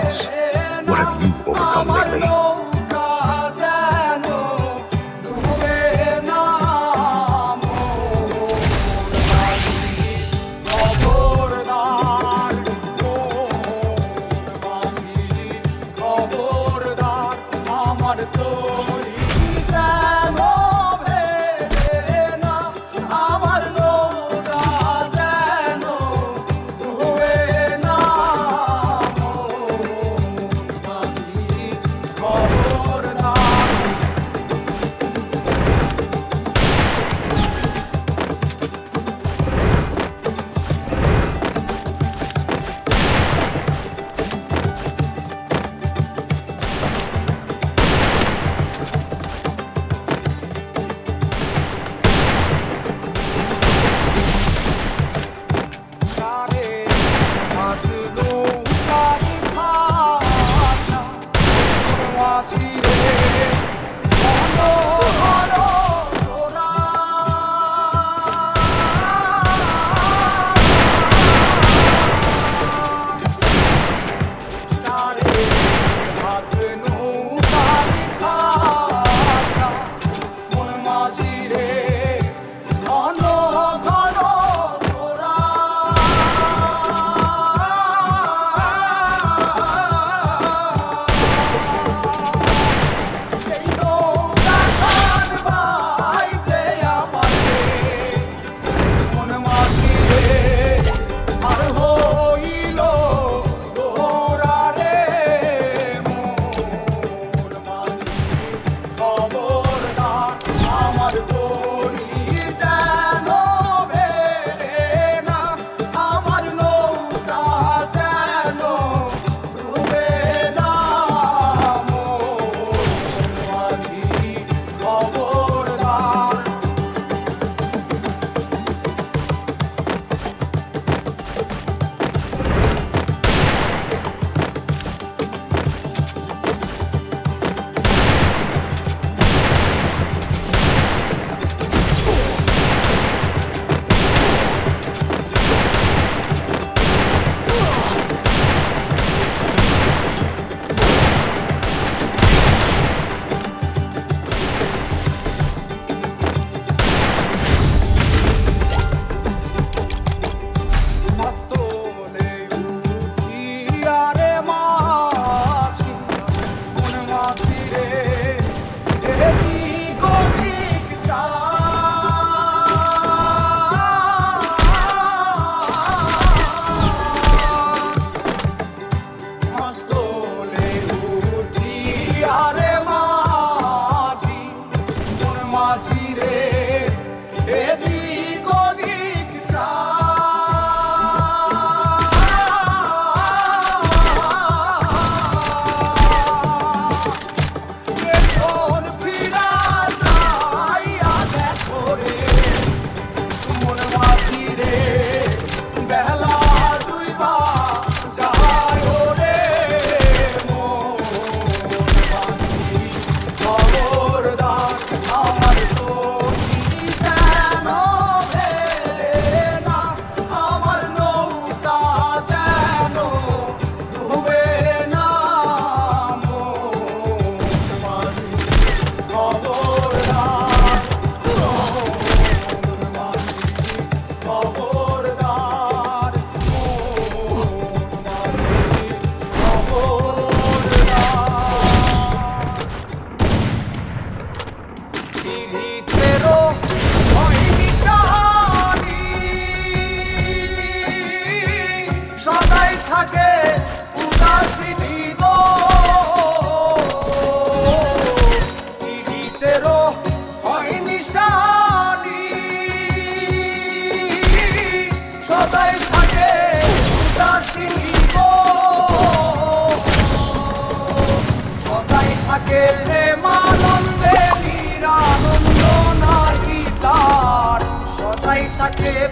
else. What have you overcome lately?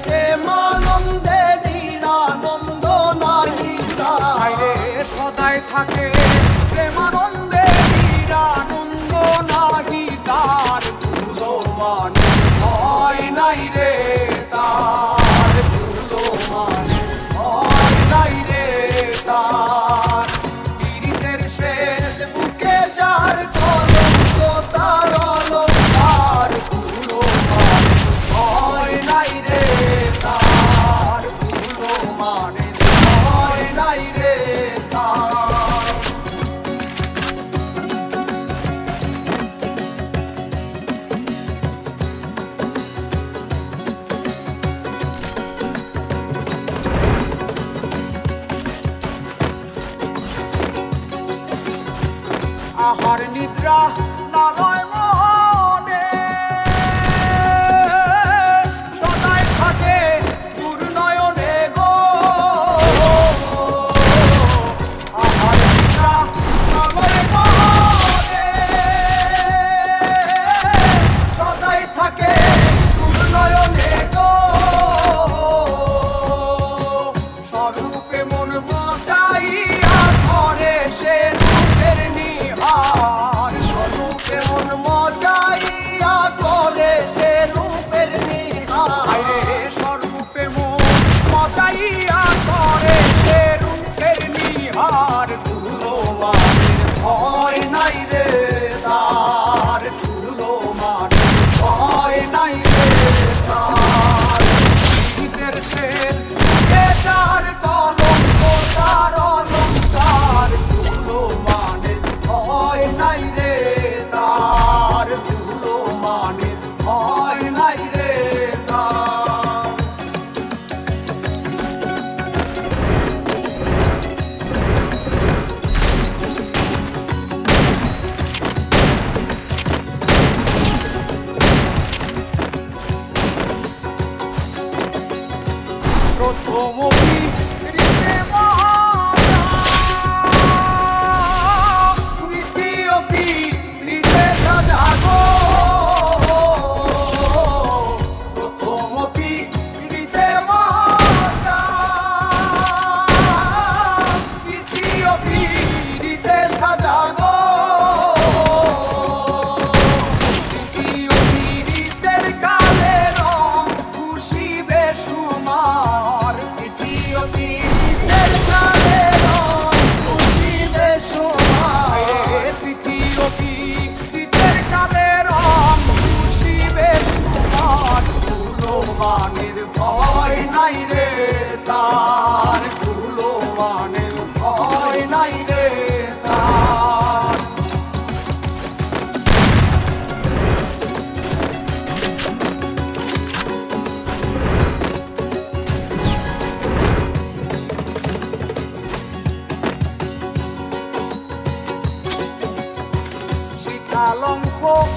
প্রেমানন্দে নিরানন্দ নাহিতা সদাই থাকে প্রেমানন্দে নিরানন্দ নাহিতার ধুলো মান হয় নাই রে তার ধুলো মান হয় নাই রে তার আহার নিদ্রা না রয় মনে সদাই থাকে দুর্নয়নে গো আহার নিদ্রা না রয় মনে সদাই থাকে দুর্নয়নে গো স্বরূপে মন বাঁচাইয়া ধরে সে রূপের নিহার স্বরূপে মন মজাইয়া করে সে রূপের নিহার রে স্বরূপে মন মজাইয়া করে সে রূপের নিহার তুলো মানের ভয় নাই রে তার তুলো মানের ভয় নাই রে তার শীতের শের তার কলঙ্ক তার অলঙ্কার তুলো মানের ভয় নাই রে তার তুলো মানের ভয় নাই রে তার প্রথম রীতে মহারা দ্বিতীয় রীতে সাজাগো প্রথম রীতে মহারা দ্বিতীয় রীতে সাজাগো দ্বিতীয় রীতের কালে রং খুশি বেসুমার দ্বিতীয় রীতের কালে রং খুশি বেসুমার তৃতীয় রীতের কালে রং খুশি বেসুমার তুলো মানের ভয় নাই রে তার তুলো মানের ভয় নাই রে তার শিখালং ফোক